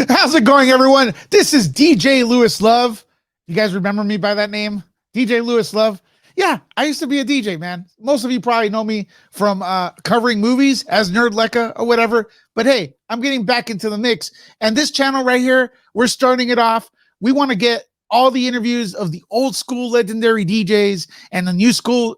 How's it going, everyone? This is DJ Lewis Love. You guys remember me by that name? DJ Lewis Love. Yeah, I used to be a DJ, man. Most of you probably know me from covering movies as Nerd Lecca or whatever. But hey, I'm getting back into the mix. And this channel right here, we're starting it off. We want to get all the interviews of the old school legendary DJs and the new school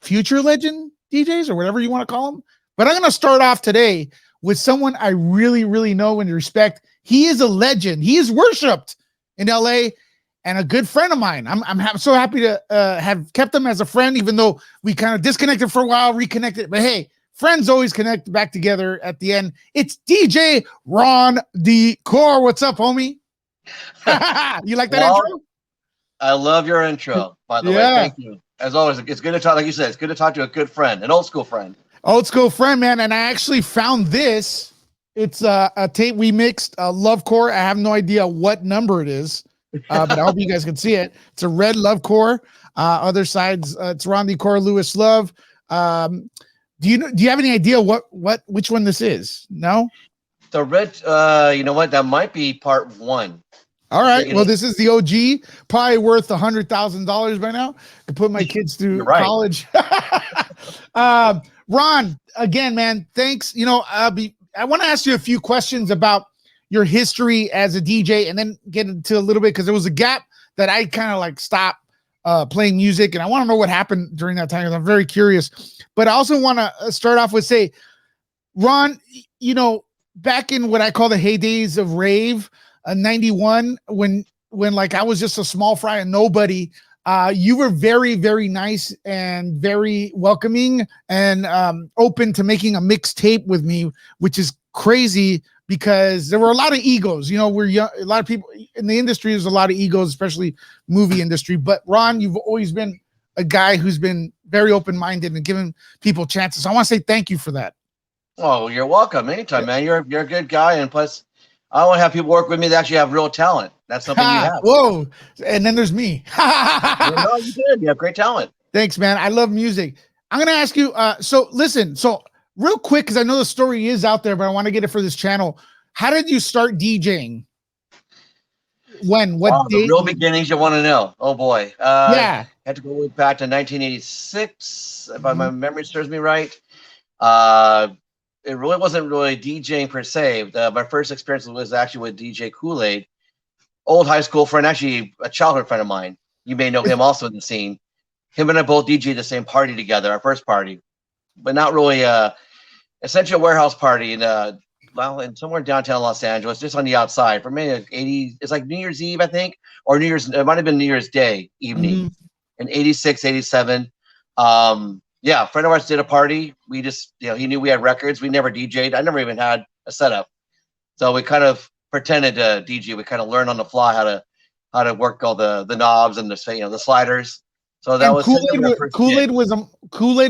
future legend DJs or whatever you want to call them. But I'm going to start off today with someone I really, really know and respect. He is a legend. He is worshipped in LA and a good friend of mine. I'm so happy to have kept him as a friend, even though we kind of disconnected for a while, reconnected. But hey, friends always connect back together at the end. It's DJ Ron D. Core. What's up, homie? You like that intro? I love your intro, by the way. Thank you. As always, it's good to talk, like you said, it's good to talk to a good friend, an old school friend. Old school friend, man. And I actually found this. It's a tape we mixed, Love Core. I have no idea what number it is, but I hope you guys can see it. It's a red Love Core. Other sides, it's Ron D. Core, Lewis Love. Do you have any idea which one this is? No? The red, you know what? That might be part one. All right. Well, this is the OG, probably worth $100,000 by now. I put my kids through college. Ron, again, man, thanks. You know, I want to ask you a few questions about your history as a DJ and then get into a little bit because there was a gap that I kind of like stopped playing music. And I want to know what happened during that time because I'm very curious. But I also want to start off with say, Ron, you know, back in what I call the heydays of Rave, 91, when like I was just a small fry and nobody, you were very, very nice and very welcoming and open to making a mixtape with me, which is crazy because there were a lot of egos. You know, we're young, a lot of people in the industry, there's a lot of egos, especially movie industry. But Ron, you've always been a guy who's been very open-minded and giving people chances. So I want to say thank you for that. Oh, you're welcome. Anytime, man. You're a good guy. And plus, I want to have people work with me that actually have real talent. That's something you have. Whoa. And then there's me. No, you did. You have great talent. Thanks, man. I love music. I'm going to ask you, so listen, so real quick, because I know the story is out there, but I want to get it for this channel. How did you start DJing? When? What date? The real beginnings you want to know. Oh, boy. Yeah. I had to go back to 1986, if my memory serves me right. It really wasn't really DJing per se. My first experience was actually with DJ Kool-Aid, old high school friend, actually a childhood friend of mine. You may know him also in the scene. Him and I both DJed the same party together, our first party, but not really essentially a warehouse party in somewhere downtown Los Angeles, just on the outside. For me, it's like New Year's Eve, I think, or New Year's. It might have been New Year's Day evening in 86, 87. Yeah, a friend of ours did a party. We just, you know, he knew we had records. We never DJ'd. I never even had a setup. So we kind of pretended to DJ. We kind of learned on the fly how to work all the knobs and the sliders. So that was Kool-Aid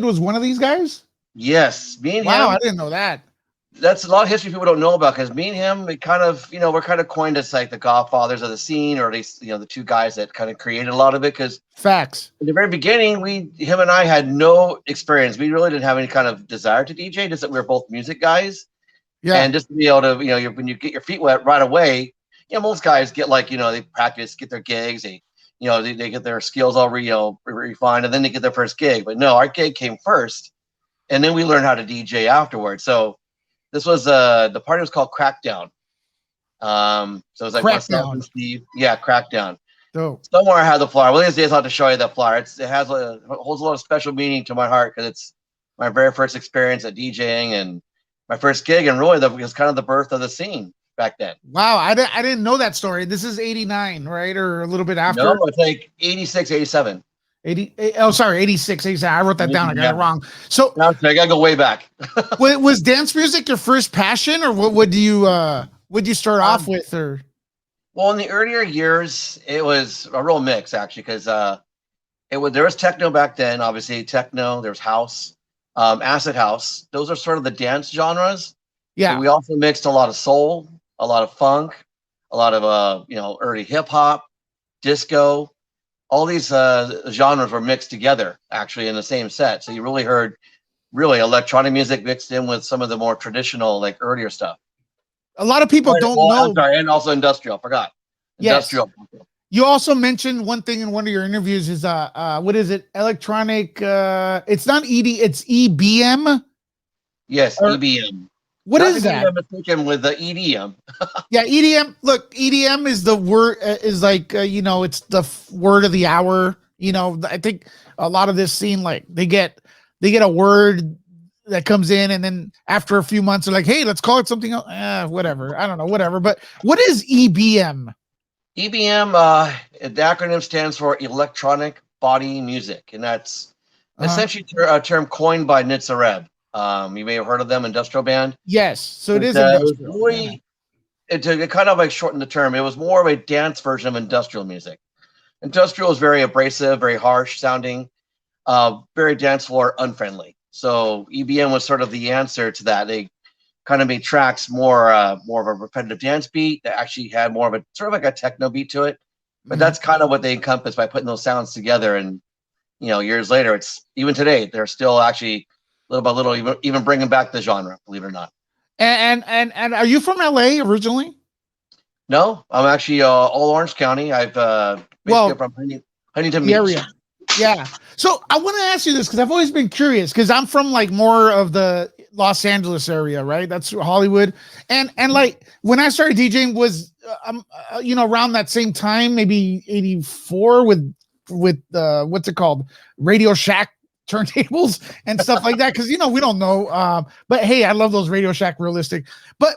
was one of these guys? Yes. Me and him. Wow, I didn't know that. That's a lot of history people don't know about because me and him, we kind of, you know, we're kind of coined as like the godfathers of the scene, or at least, you know, the two guys that kind of created a lot of it. Because facts. In the very beginning, him and I had no experience. We really didn't have any kind of desire to DJ, just that we were both music guys. Yeah. And just to be able to, you know, when you get your feet wet right away, you know, most guys get like, you know, they practice, get their gigs, they get their skills all refined, and then they get their first gig. But no, our gig came first, and then we learned how to DJ afterwards. So this was the party was called Crackdown. So it was like myself and Steve. Yeah, Crackdown. Dope. Somewhere I have the flyer. One of these days I'll have to show you that flyer. It holds a lot of special meaning to my heart because it's my very first experience at DJing and my first gig, and really it was kind of the birth of the scene back then. Wow, I didn't know that story. This is 89, right? Or a little bit after? No, it's like 86, 87. 86, 87. I wrote that down. I got it wrong. So I gotta go way back. Was dance music your first passion, or what would you start off with? Or well, in the earlier years, it was a real mix actually, because there was techno back then. Obviously, techno. There was house, acid house. Those are sort of the dance genres. Yeah. So we also mixed a lot of soul, a lot of funk, a lot of early hip hop, disco. All these genres were mixed together actually in the same set. So you really heard electronic music mixed in with some of the more traditional, like earlier stuff. A lot of people don't know. I'm sorry, and also industrial. Forgot. Yes. Industrial. You also mentioned one thing in one of your interviews is what is it? Electronic it's not ED, it's EBM. Yes, Or, EBM. What Not is that? mistaken with the EDM. Yeah, EDM. Look, EDM is the word is like you know, it's the word of the hour. You know, I think a lot of this scene, like they get a word that comes in, and then after a few months, they're like, "Hey, let's call it something else." Whatever. I don't know. Whatever. But what is EBM? EBM, the acronym stands for Electronic Body Music, and that's essentially a term coined by Nitsa Reb. You may have heard of them, industrial band. Yes, so it is It was industrial. really, to kind of like shorten the term, it was more of a dance version of industrial music. Industrial is very abrasive, very harsh sounding, very dance floor unfriendly. So EBM was sort of the answer to that. They kind of made tracks more of a repetitive dance beat that actually had more of a sort of like a techno beat to it. But that's kind of what they encompass by putting those sounds together. And you know, years later, it's even today they're still actually little by little even bringing back the genre, believe it or not. And are you from LA originally? No, I'm actually all Orange County. I've basically from Huntington Beach. Area. Yeah. So I want to ask you this because I've always been curious because I'm from like more of the Los Angeles area, right? That's Hollywood. And like when I started DJing was you know, around that same time, maybe 84 with what's it called? Radio Shack turntables and stuff like that. Cause you know, we don't know. But hey, I love those Radio Shack realistic. But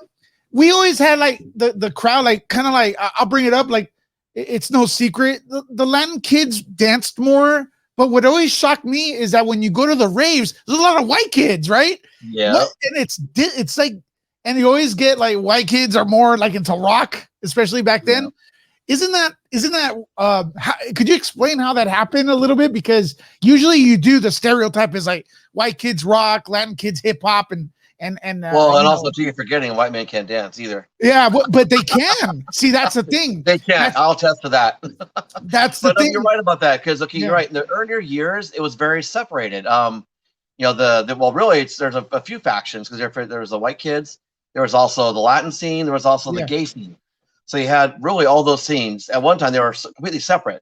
we always had like the crowd, like kind of like I'll bring it up like it's no secret. The Latin kids danced more, but what always shocked me is that when you go to the raves, there's a lot of white kids, right? Yeah. And it's like, and you always get like white kids are more like into rock, especially back then. Yeah. Isn't that could you explain how that happened a little bit? Because usually you do the stereotype is like white kids rock, Latin kids hip hop, and also too, you're forgetting white men can't dance either. Yeah, but they can. See, that's the thing. They can. I'll attest to that. That's the thing. You're right about that because you're right. In the earlier years, it was very separated. You know, there's a few factions because there was the white kids, there was also the Latin scene, there was also the gay scene. So you had really all those scenes. At one time, they were completely separate.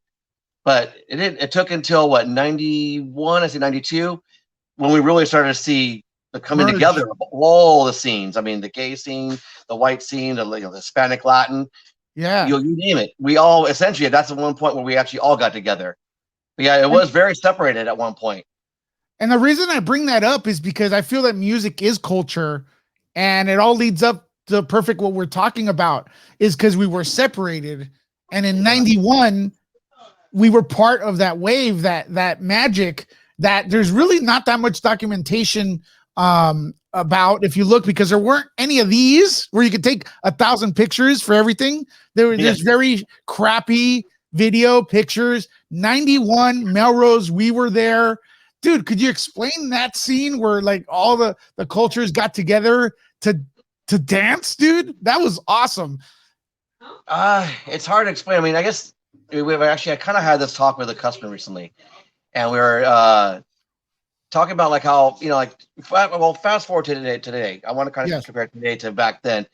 But it took until 91, I say 92, when we really started to see the coming together of all the scenes. I mean, the gay scene, the white scene, the Hispanic, Latin. Yeah. You name it. We all essentially, that's at one point where we actually all got together. But yeah, it was very separated at one point. And the reason I bring that up is because I feel that music is culture and it all leads up to perfect what we're talking about is because we were separated. And in 91, we were part of that wave, that magic that there's really not that much documentation about if you look, because there weren't any of these where you could take 1,000 pictures for everything. There's very crappy video pictures. 91 Melrose, we were there. Dude, could you explain that scene where like all the cultures got together to dance, dude? That was awesome. It's hard to explain. I mean, I guess I kind of had this talk with a customer recently, and we were talking about like how, you know, like, well, fast forward to today. I want to kind of compare today to back then.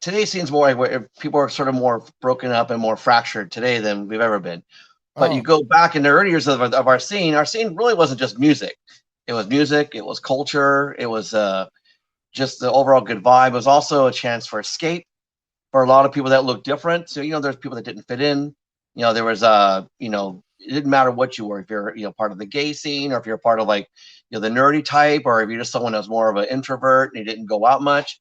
Today seems more like where people are sort of more broken up and more fractured today than we've ever been. But you go back in the early years of our scene really wasn't just music. It was music, it was culture, it was just the overall good vibe. It was also a chance for escape for a lot of people that looked different. So, you know, there's people that didn't fit in. You know, there was you know, it didn't matter what you were, if you're, you know, part of the gay scene, or if you're part of like, you know, the nerdy type, or if you're just someone that was more of an introvert and you didn't go out much.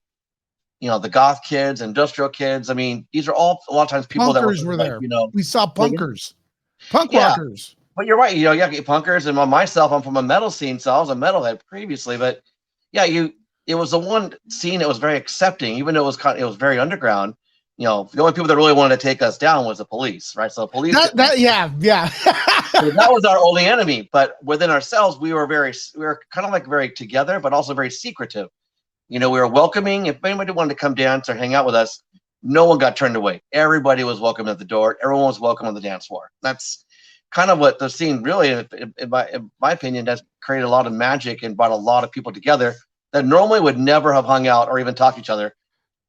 You know, the goth kids, industrial kids. I mean, these are all a lot of times people punkers that were like, there. you know, we saw punkers, punk rockers. But you're right. You know, punkers, and myself, I'm from a metal scene, so I was a metalhead previously. But yeah, it was the one scene that was very accepting, even though it was very underground. You know, the only people that really wanted to take us down was the police, right? So the police. So that was our only enemy. But within ourselves, we were kind of like very together, but also very secretive. You know, we were welcoming. If anybody wanted to come dance or hang out with us, no one got turned away. Everybody was welcome at the door. Everyone was welcome on the dance floor. That's kind of what the scene really, in my opinion, has created a lot of magic and brought a lot of people together that normally would never have hung out or even talked to each other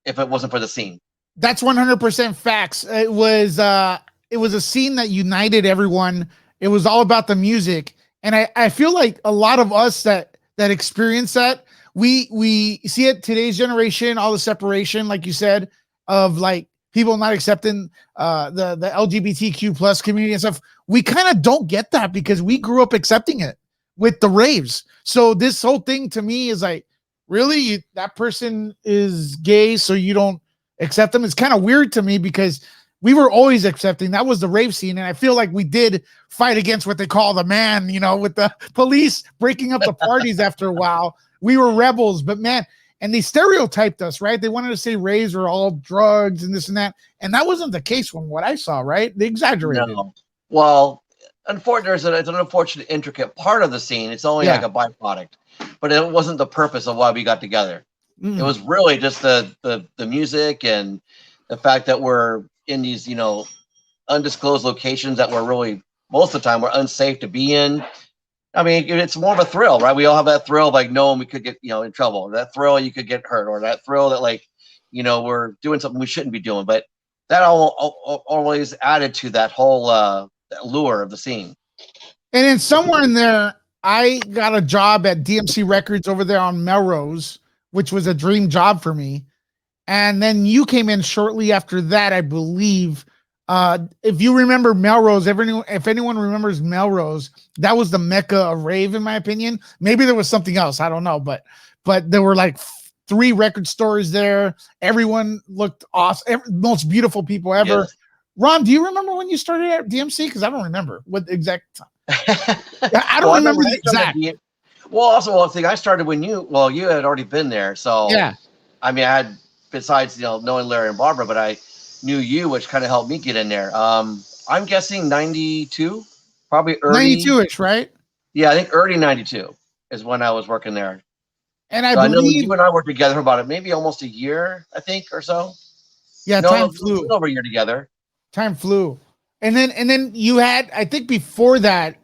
if it wasn't for the scene. That's 100% facts. It was a scene that united everyone. It was all about the music. And I feel like a lot of us that experience that, we see it today's generation, all the separation, like you said, of like people not accepting the LGBTQ plus community and stuff. We kind of don't get that because we grew up accepting it with the raves. So this whole thing to me is like, really, that person is gay, so you don't accept them? It's kind of weird to me because we were always accepting. That was the rave scene, and I feel like we did fight against what they call the man, with the police breaking up the parties after a while. We were rebels, but man, and they stereotyped us, right? They wanted to say raves were all drugs and this and that, and that wasn't the case from what I saw, right? They exaggerated. No. Well, unfortunately, it's an unfortunate, intricate part of the scene. It's only like a byproduct, but it wasn't the purpose of why we got together. It was really just the music and the fact that we're in these, undisclosed locations that were really, most of the time, were unsafe to be in. I mean, it's more of a thrill, right? We all have that thrill of like knowing we could get, in trouble. That thrill you could get hurt, or that thrill that like, we're doing something we shouldn't be doing. But that all always added to that whole that lure of the scene. And then somewhere in there, I got a job at DMC Records over there on Melrose, which was a dream job for me. And then you came in shortly after that, I believe. If you remember Melrose, if anyone remembers Melrose, that was the mecca of rave, in my opinion. Maybe there was something else, I don't know, but there were like 3 record stores there. Everyone looked awesome, most beautiful people ever. Yes. Ron, do you remember when you started at DMC? Because I don't remember what exact time. I don't remember the exact. Well, also, I think I started when you had already been there. So yeah, I mean, I had, besides knowing Larry and Barbara, but I knew you, which kind of helped me get in there. I'm guessing 92, probably early 92ish, right? Yeah, I think early 92 is when I was working there. And I believe you and I worked together for about maybe almost a year, I think, or so. Yeah, time flew. Over a year together. Time flew. And then you had, I think before that,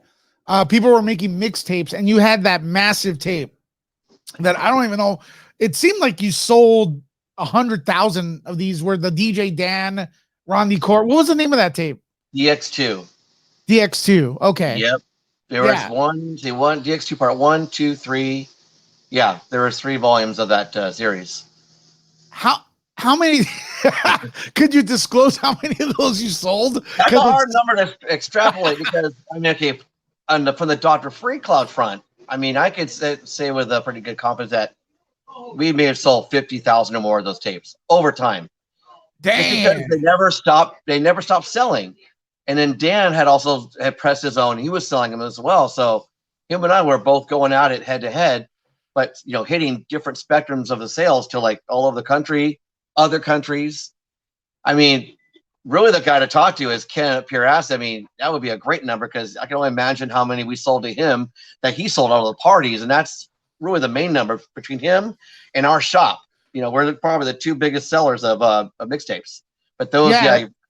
people were making mixtapes, and you had that massive tape that I don't even know. It seemed like you sold 100,000 of these, were the DJ Dan, Ron Decor. What was the name of that tape? DX2. DX2. Okay. Yep. There was one DX2 part 1, 2, 3. Yeah, there was 3 volumes of that series. How many could you disclose how many of those you sold? That's a hard number to extrapolate because I mean, okay, from the Dr. Free Cloud front, I mean, I could say with a pretty good confidence that we may have sold 50,000 or more of those tapes over time. Damn. Because they never stopped selling. And then Dan had pressed his own. He was selling them as well. So him and I were both going at it head to head, but hitting different spectrums of the sales to like all over the country, other countries. I mean, really the guy to talk to is Ken at Pure Acid. I mean, that would be a great number because I can only imagine how many we sold to him that he sold out of the parties. And that's really the main number between him and our shop. We're probably the 2 biggest sellers of mixtapes. But those,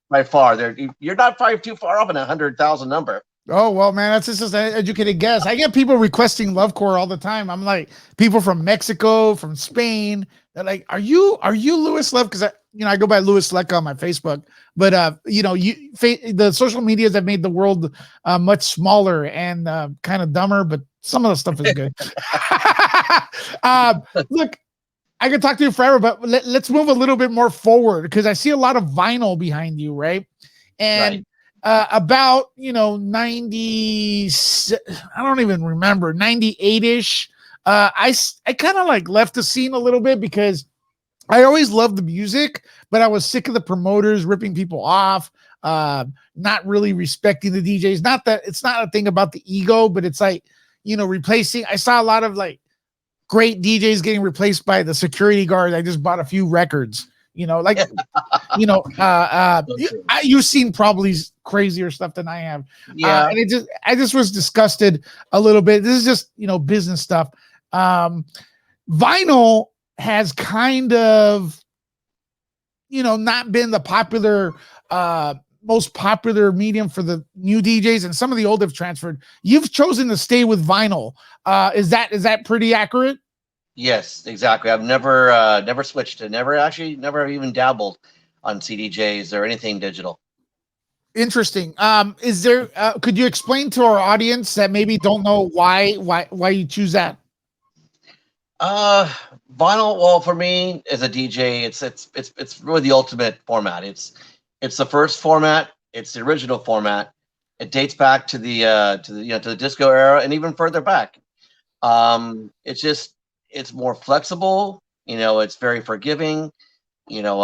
by far, you're not probably too far off in 100,000 number. Oh, well, man, that's just an educated guess. I get people requesting Lovecore all the time. I'm like, people from Mexico, from Spain, they're like, are you Louis Love? Because I go by Louis Leca on my Facebook. But the social medias have made the world much smaller and kind of dumber, but some of the stuff is good. Look, I could talk to you forever, but let's move a little bit more forward because I see a lot of vinyl behind you, right? And about 90, I don't even remember, 98ish. I kind of like left the scene a little bit because I always loved the music, but I was sick of the promoters ripping people off, not really respecting the DJs. Not that it's not a thing about the ego, but it's like, replacing. I saw a lot of like great DJs getting replaced by the security guard. I just bought a few records, you've seen probably crazier stuff than I have. Yeah. And I just was disgusted a little bit. This is just, business stuff. Vinyl has kind of, not been the popular, most popular medium for the new DJs, and some of the old have transferred. You've chosen to stay with vinyl. Is that pretty accurate? Yes, exactly. I've never switched to never even dabbled on CDJs or anything digital. Interesting. Is there? Could you explain to our audience that maybe don't know why you choose that? Uh, Vinyl. Well, for me as a DJ, it's really the ultimate format. It's the first format. It's the original format. It dates back to the disco era and even further back. It's just it's more flexible. It's very forgiving. You know,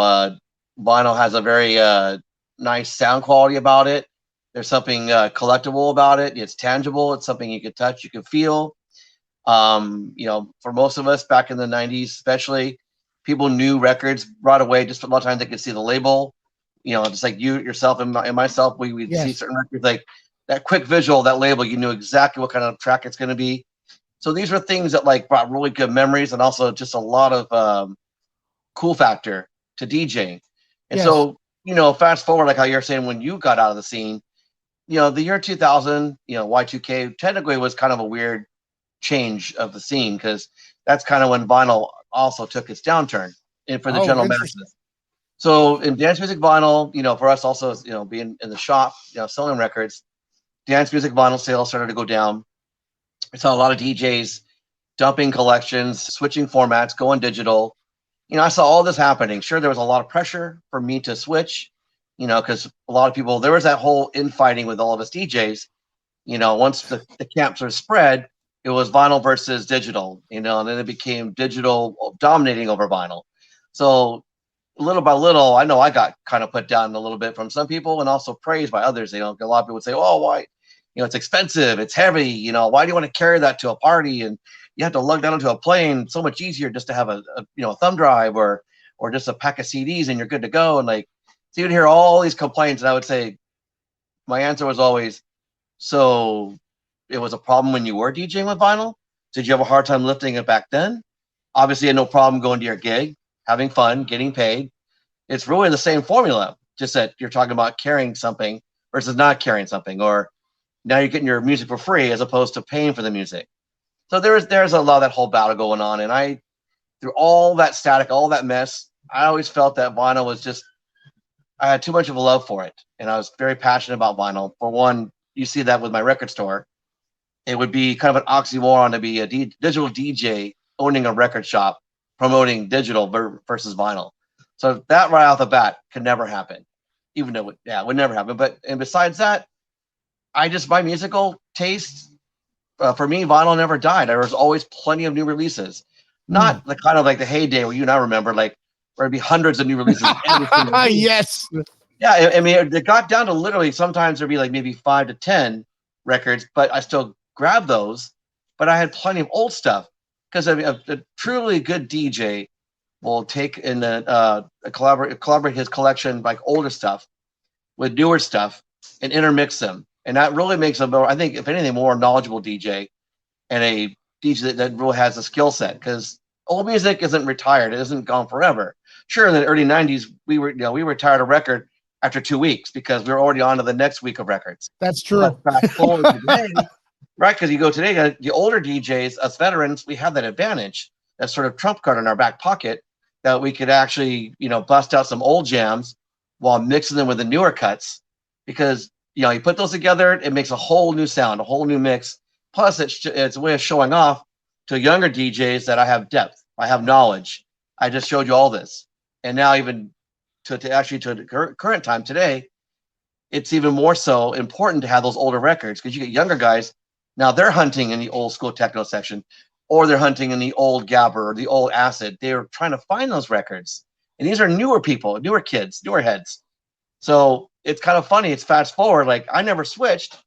Vinyl has a very nice sound quality about it. There's something collectible about it. It's tangible. It's something you can touch, you can feel. For most of us back in the '90s, especially, people knew records right away. Just a lot of times they could see the label. Just like you yourself and myself, we would see Yes. certain records like that quick visual, that label. You knew exactly what kind of track it's going to be. So these were things that like brought really good memories and also just a lot of cool factor to DJing. And Yes. so, fast forward, like how you're saying when you got out of the scene, the year 2000, Y2K technically was kind of a weird change of the scene because that's kind of when vinyl also took its downturn and for the Oh, general interesting. masses. So in dance music vinyl, for us also, being in the shop, selling records, dance music vinyl sales started to go down. We saw a lot of DJs dumping collections, switching formats, going digital. I saw all this happening. Sure, there was a lot of pressure for me to switch, because a lot of people, there was that whole infighting with all of us DJs. Once the camp sort of spread, it was vinyl versus digital, and then it became digital dominating over vinyl. So little by little, I know I got kind of put down a little bit from some people and also praised by others. A lot of people would say, oh, why? It's expensive, it's heavy, why do you want to carry that to a party? And you have to lug that onto a plane. So much easier just to have a thumb drive or just a pack of CDs and you're good to go. And like, so you'd hear all these complaints, and I would say, my answer was always, so it was a problem when you were DJing with vinyl? Did you have a hard time lifting it back then? Obviously, you had no problem going to your gig, having fun, getting paid. It's really the same formula, just that you're talking about carrying something versus not carrying something, or now you're getting your music for free as opposed to paying for the music. So there's a lot of that whole battle going on, and through all that static, all that mess, I always felt that vinyl was just, I had too much of a love for it, and I was very passionate about vinyl. For one, you see that with my record store. It would be kind of an oxymoron to be a digital DJ owning a record shop promoting digital versus vinyl. So that right off the bat could never happen, even though it would never happen. But and besides that, my musical taste, for me, vinyl never died. There was always plenty of new releases, Mm. not the kind of like the heyday where you and I remember, like where it'd be hundreds of new releases every single week. Yes. Yeah, I mean, it got down to literally sometimes there'd be like maybe 5 to 10 records, but I still grabbed those. But I had plenty of old stuff because a truly good DJ will take in collaborate his collection like older stuff with newer stuff and intermix them, and that really makes him, I think, if anything, more knowledgeable DJ and a DJ that really has a skill set because old music isn't retired; it isn't gone forever. Sure, in the early '90s, we retired a record after 2 weeks because we were already on to the next week of records. That's But true. fast forward to today, right? Because you go today, the older DJs, us veterans, we have that advantage, that sort of trump card in our back pocket that we could actually, bust out some old jams while mixing them with the newer cuts. Because you put those together, it makes a whole new sound, a whole new mix. Plus, it's a way of showing off to younger DJs that I have depth, I have knowledge. I just showed you all this, and now even to the current time today, it's even more so important to have those older records because you get younger guys now they're hunting in the old school techno section or they're hunting in the old gabber or the old acid. They're trying to find those records, and these are newer people, newer kids, newer heads. So it's kind of funny. It's fast forward, like I never switched,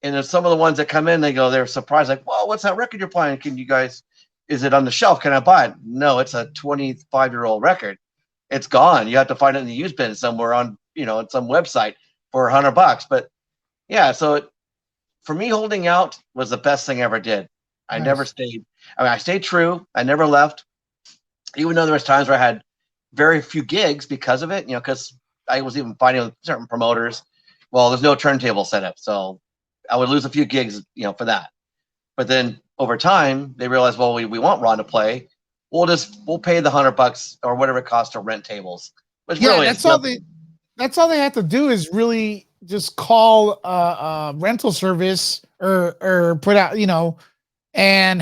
and there's some of the ones that come in, they're surprised, like, "Whoa, what's that record you're playing? Can you guys, is it on the shelf? Can I buy it?" No, it's a 25-year-old record. It's gone. You have to find it in the used bin somewhere on, on some website for $100. But yeah, so for me, holding out was the best thing I ever did. I never Nice. stayed. I mean, I stayed true. I never left, even though there was times where I had very few gigs because of it. Because I was even fighting with certain promoters. Well, there's no turntable setup, so I would lose a few gigs, for that. But then over time, they realized, well, we want Ron to play. we'll pay the $100 or whatever it costs to rent tables. Which really that's all they have to do is really just call a rental service or put out, and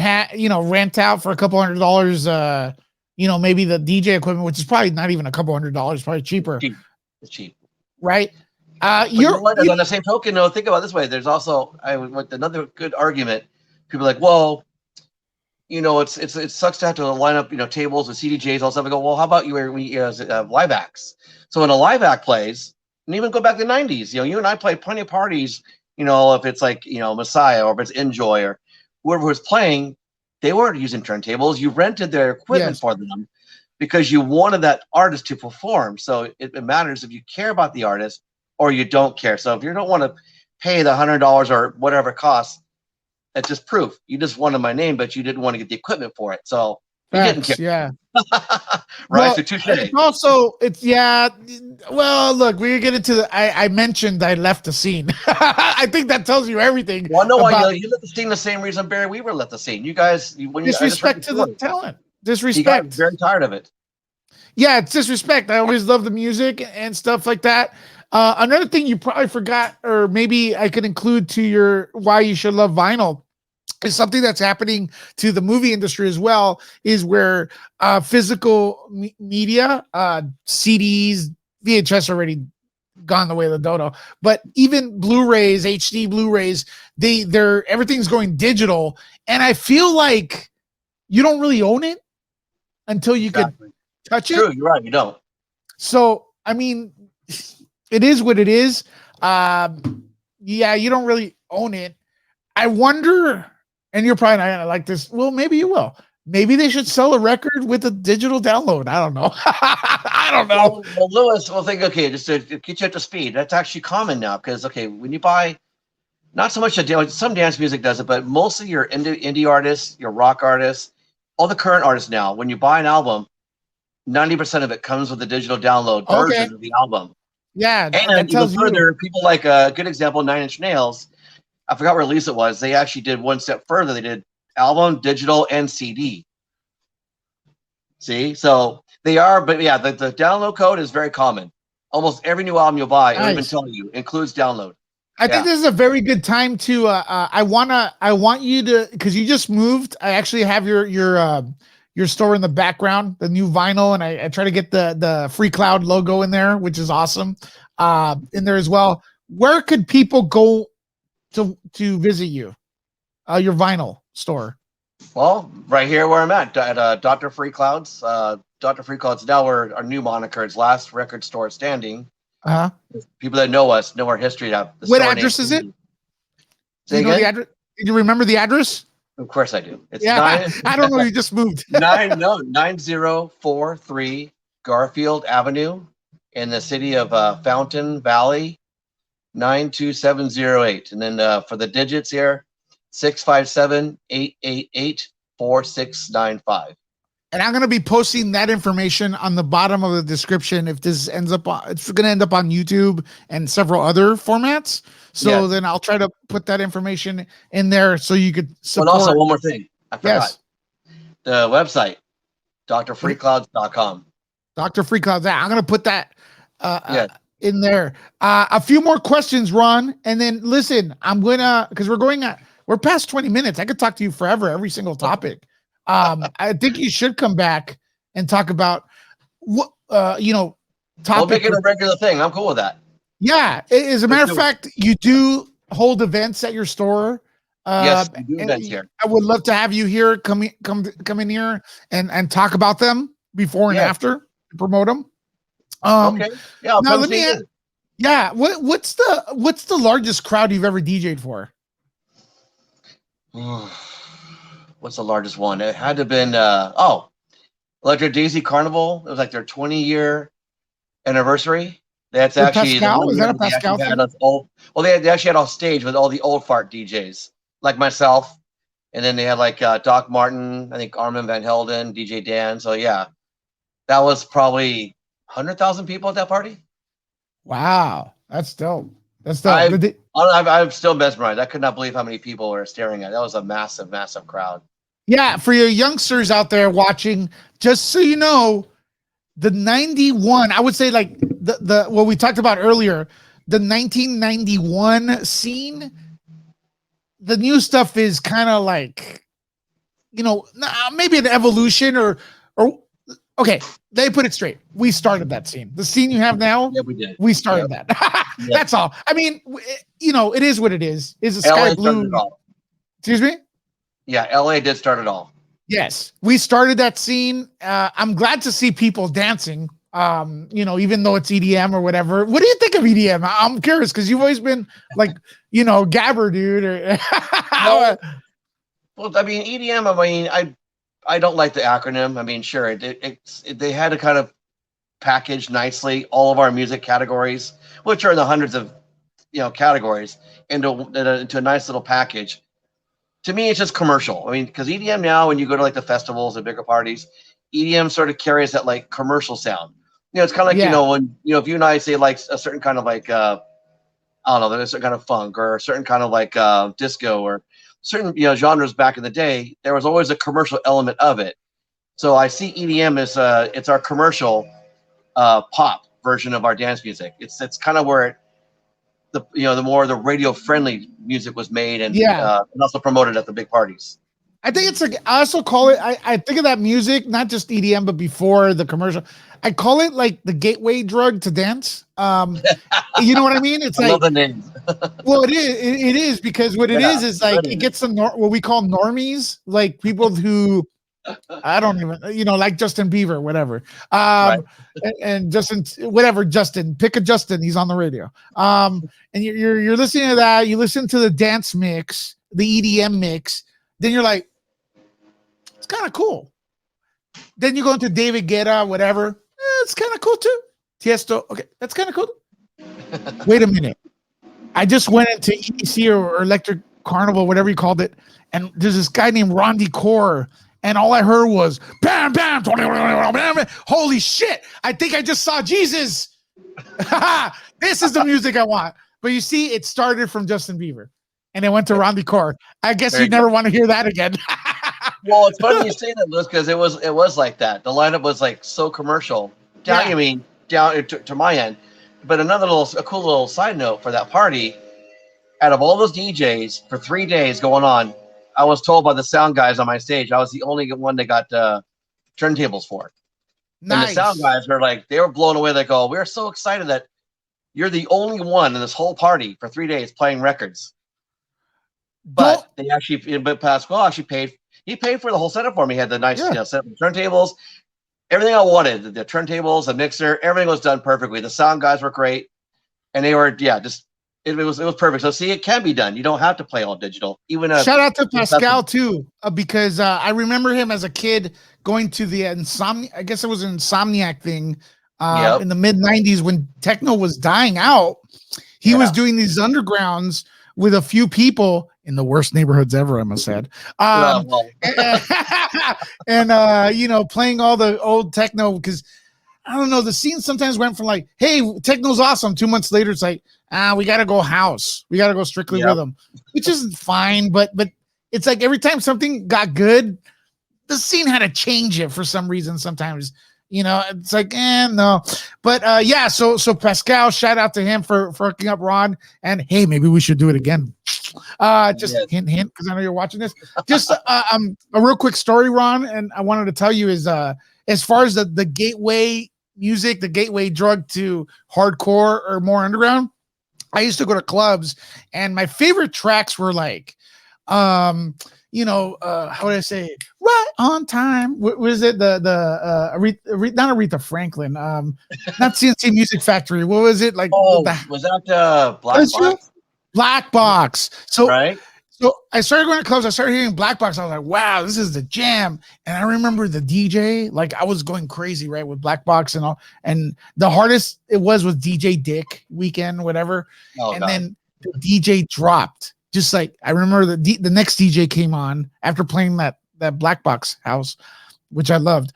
rent out for a couple $100, maybe the DJ equipment, which is probably not even a couple $100, probably cheaper. It's cheap. Right. On the same token, though, think about it this way. There's also with another good argument. People are like, well, it sucks to have to line up, tables with CDJs, all stuff. I go, well, how about live acts? So when a live act plays, and even go back to the 90s, you and I played plenty of parties, if it's like, Messiah or if it's Enjoy or whoever was playing, they weren't using turntables. You rented their equipment for them because you wanted that artist to perform. So it matters if you care about the artist or you don't care. So if you don't want to pay the $100 or whatever it costs, that's just proof. You just wanted my name, but you didn't want to get the equipment for it. So you didn't care. Yeah. Right. So touche. Well, look, we get into I mentioned I left the scene. I think that tells you everything. Well, no, you left the scene the same reason Barry Weaver left the scene. You guys, disrespect to the talent. Disrespect. He got very tired of it. Yeah, it's disrespect. I always love the music and stuff like that. Another thing you probably forgot, or maybe I could include to your why you should love vinyl, is something that's happening to the movie industry as well, is where physical media, CDs, VHS already gone the way of the dodo, but even Blu-rays, HD Blu-rays, they're everything's going digital, and I feel like you don't really own it until you could touch it. True, you're right, you don't. So, I mean, it is what it is. You don't really own it. I wonder, and you're probably not gonna like this. Well, maybe you will. Maybe they should sell a record with a digital download. I don't know. I don't know. Well, Lewis will think, okay, just to get you up to speed. That's actually common now because, when you buy, not so much some dance music does it, but mostly your indie artists, your rock artists, all the current artists now, when you buy an album, 90% of it comes with a digital download version of the album. Yeah. And even further, people like a good example, 9 Inch Nails. I forgot what release it was. They actually did one step further. They did album, digital, and CD. See? So they are, but yeah, the download code is very common. Almost every new album you'll buy, it'll even tell you, includes download. I think this is a very good time to I want you to, because you just moved. I actually have your store in the background, the new vinyl, and I try to get the Free Cloud logo in there, which is awesome. In there as well. Where could people go to visit you? Your vinyl store. Well, right here where I'm at Dr. Free Clouds. Dr. Free Clouds now our new moniker. It's last record store standing. People that know us know our history. What address is it? Do you know the address? Do you remember the address? Of course I do. It's I don't know. You just moved. 9043 Garfield Avenue in the city of Fountain Valley, 92708. And then for the digits here, 657-888-4695. And I'm going to be posting that information on the bottom of the description. If this ends up on, it's going to end up on YouTube and several other formats. So then I'll try to put that information in there so you could support. But also one more thing. I forgot. The website, drfreeclouds.com. Dr. Free Clouds. I'm going to put that in there. A few more questions, Ron. And then listen, I'm going to, because we're past 20 minutes. I could talk to you forever, every single topic. I think you should come back and talk about what, topic. We'll make it a regular thing. I'm cool with that. Yeah. As a matter of fact, you do hold events at your store. Yes, we do events here. I would love to have you here, come in here and talk about them before and after, promote them. Okay. Yeah. Now let me ask, what's the largest crowd you've ever DJ'd for? What's the largest one? It had to have been Electric Daisy Carnival. It was like their 20-year anniversary. That's actually Pascal? Is that a Pascal thing? They actually had a stage with all the old fart DJs like myself, and then they had like Doc Martin, I think Armin van Helden, DJ Dan. So yeah, that was probably 100,000 people at that party. Wow, that's dope. That's dope. I'm still mesmerized. I could not believe how many people were staring at it. That was a massive, massive crowd. Yeah, for your youngsters out there watching, just so you know, the 91, I would say like the what we talked about earlier, the 1991 scene, the new stuff is kind of like, maybe an evolution or okay, they put it straight. We started that scene. The scene you have now, Yeah, we did. we started that. That's all. I mean, it is what it is. Is a sky blue? Excuse me? Yeah, LA did start it all. Yes, we started that scene. I'm glad to see people dancing. Even though it's EDM or whatever. What do you think of EDM? I'm curious because you've always been like, Gabber dude. Well, I mean, EDM. I mean, I don't like the acronym. I mean, sure, they had to kind of package nicely all of our music categories, which are in the hundreds of categories, into a nice little package. To me, it's just commercial. I mean, because EDM now, when you go to like the festivals and bigger parties, EDM sort of carries that like commercial sound. It's kind of like when if you and I say like a certain kind of like I don't know, there's a certain kind of funk or a certain kind of like disco or certain genres back in the day, there was always a commercial element of it. So I see EDM as it's our commercial pop version of our dance music. It's kind of where the more the radio friendly music was made and also promoted at the big parties. I think it's like, I also call it, I think of that music, not just EDM, but before the commercial, I call it like the gateway drug to dance. You know what I mean? It's I like, love the names. well, it is because what it is like, it gets what we call normies, like people who, I don't even, like Justin Bieber, whatever. Right. And Justin, whatever, Justin, pick a Justin, he's on the radio. And you're listening to that, you listen to the dance mix, the EDM mix, then you're like, it's kind of cool. Then you go into David Guetta, whatever. It's kind of cool too. Tiesto, okay, that's kind of cool. Wait a minute. I just went into EDC or Electric Carnival, whatever you called it, and there's this guy named Rondi Core, and all I heard was bam, bam, bam. Holy shit! I think I just saw Jesus. This is the music I want. But you see, it started from Justin Bieber, and it went to Rondi Core. I guess you never want to hear that again. Well, it's funny you say that, Liz, because it was like that. The lineup was like so commercial. Down to my end. But a cool little side note for that party, out of all those DJs for 3 days going on, I was told by the sound guys on my stage, I was the only one that got turntables for it. Nice. And the sound guys were like, they were blown away. They go, we're so excited that you're the only one in this whole party for 3 days playing records. But Pasquale actually paid. He paid for the whole setup for me. He had the nice setup of turntables, everything I wanted. The turntables, the mixer, everything was done perfectly. The sound guys were great, and they were it was perfect. So see, it can be done. You don't have to play all digital. Even shout out to Pascal too, because I remember him as a kid going to the I guess it was an Insomniac thing in the mid '90s when techno was dying out. He was doing these undergrounds with a few people in the worst neighborhoods ever, I must add. And playing all the old techno, because I don't know, the scene sometimes went from like, hey, techno's awesome. 2 months later, it's like, we got to go house. We got to go strictly rhythm, which is fine. But it's like every time something got good, the scene had to change it for some reason. Sometimes, it's like, no. But so Pascal, shout out to him for hooking up Ron. And hey, maybe we should do it again. Hint, because I know you're watching this. Just a real quick story, Ron, and I wanted to tell you is as far as the gateway music, the gateway drug to hardcore or more underground, I used to go to clubs, and my favorite tracks were like, how would I say, right on time? What was it? The not Aretha Franklin, not CNC Music Factory. What was it like? Was that Black Box? Black Box. So right. So I started going to clubs. I started hearing Black Box. I was like, wow, this is the jam. And I remember the DJ, like I was going crazy, right, with Black Box and all. And the hardest it was DJ Dick Weekend, whatever. Then the DJ dropped. Just like I remember the next DJ came on after playing that Black Box house, which I loved.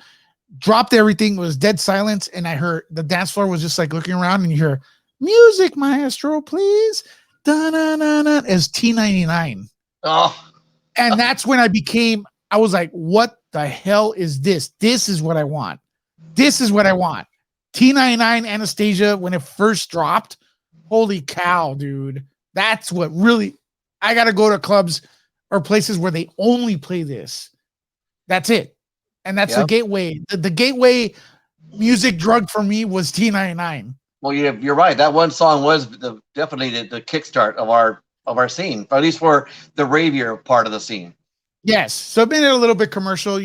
Dropped everything. It was dead silence. And I heard the dance floor was just like looking around, and you hear music maestro, please. Da-na-na-na, as T99. Oh, and that's when I I was like, what the hell is this? This is what I want. This is what I want. T99 Anastasia, when it first dropped, holy cow, dude. That's what really, I got to go to clubs or places where they only play this. That's it. And that's the gateway. The gateway music drug for me was T99. Well, you're right. That one song was definitely the kickstart of our scene, or at least for the ravier part of the scene. Yes. So I've been a little bit commercial,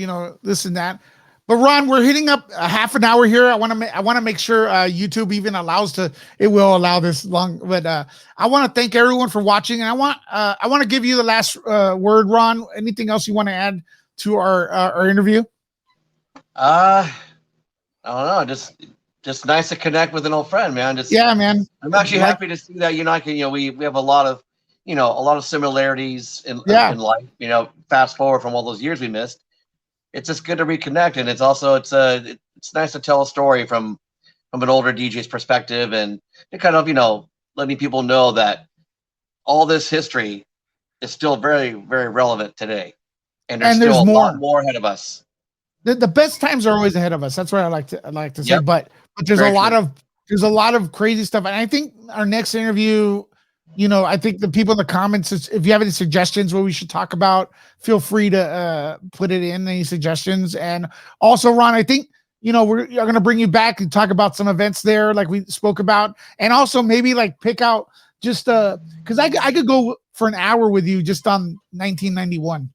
this and that. But Ron, we're hitting up a half an hour here. I want to make sure YouTube even it will allow this long. But I want to thank everyone for watching, and I want to give you the last word, Ron. Anything else you want to add to our interview? I don't know. Just nice to connect with an old friend, man. Yeah, man. I'm actually happy to see that we have a lot of similarities in life. Fast forward from all those years we missed. It's just good to reconnect, and it's nice to tell a story from an older DJ's perspective, and to kind of letting people know that all this history is still very, very relevant today, and there's still a lot more ahead of us. The best times are always ahead of us. That's what I like to say. Yep. But there's a lot of crazy stuff, and I think our next interview, I think the people in the comments, if you have any suggestions what we should talk about, feel free to put it in, any suggestions. And also, Ron, I think we're going to bring you back and talk about some events there, like we spoke about, and also maybe like pick out just because I could go for an hour with you just on 1991.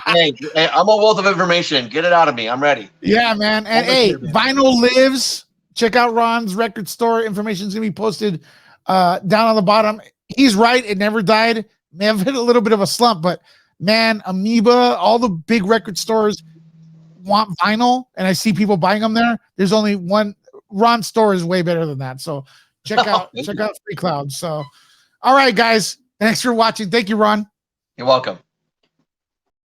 Hey, I'm a wealth of information. Get it out of me. I'm ready. Yeah, man. And hey, Vinyl Lives. Check out Ron's record store. Information is going to be posted down on the bottom. He's right. It never died. May have hit a little bit of a slump, but man, Amoeba, all the big record stores want vinyl, and I see people buying them there. There's only one. Ron's store is way better than that. So check out Free Cloud. So, all right, guys. Thanks for watching. Thank you, Ron. You're welcome.